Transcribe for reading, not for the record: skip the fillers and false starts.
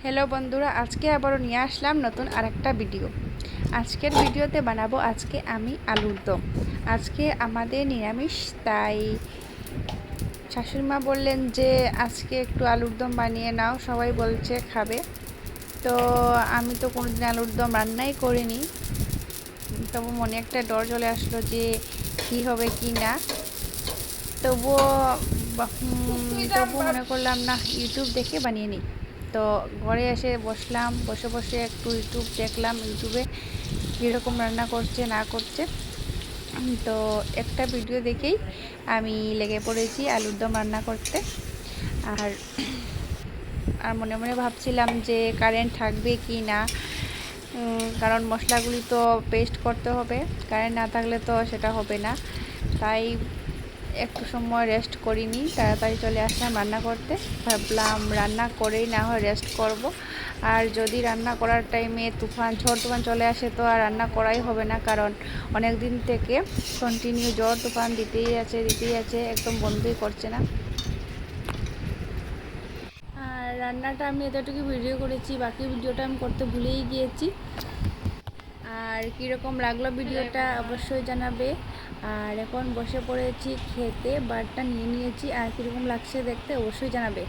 Hello বন্ধুরা, আজকে আবারও নিয়ে আসলাম নতুন আরেকটা ভিডিও। আজকের ভিডিওতে বানাবো আজকে আমি আলুর দম। আজকে আমাদের নিরামিষ, তাই শাশুড়িমা বললেন যে আজকে একটু আলুর দম বানিয়ে নাও, সবাই বলছে খাবে। তো আমি তো কোনোদিন আলুর দম রান্নাই করিনি, তবু মনে একটা ডর চলে আসলো যে কী হবে কি না। তবুও মনে করলাম না, ইউটিউব দেখে বানিয়ে নিই। তো ঘরে এসে বসলাম, বসে বসে একটু ইউটিউব দেখলাম, ইউটিউবে কীরকম রান্না করছে না করছে। তো একটা ভিডিও দেখেই আমি লেগে পড়েছি আলুর দম রান্না করতে। আর আর মনে মনে ভাবছিলাম যে কারেন্ট থাকবে কি না, কারণ মশলাগুলি তো পেস্ট করতে হবে, কারেন্ট না থাকলে তো সেটা হবে না। তাই একটু সময় রেস্ট করিনি, তাড়াতাড়ি চলে আসলাম রান্না করতে। ভাবলাম রান্না করেই না হয় রেস্ট করব। আর যদি রান্না করার টাইমে ঝড় তুফান চলে আসে তো আর রান্না করাই হবে না, কারণ অনেক দিন থেকে কন্টিনিউ ঝড় তুফান দিতেই আছে, একদম বন্ধই করছে না। আর রান্নাটা আমি এতটুকু ভিডিও করেছি, বাকি ভিডিওটা আমি করতে ভুলেই গিয়েছি। আর কীরকম লাগলো ভিডিওটা অবশ্যই জানাবে। আর এখন বসে পড়েছি খেতে, বারটা নিয়ে নিয়েছি, আর কীরকম লাগছে দেখতে অবশ্যই জানাবে।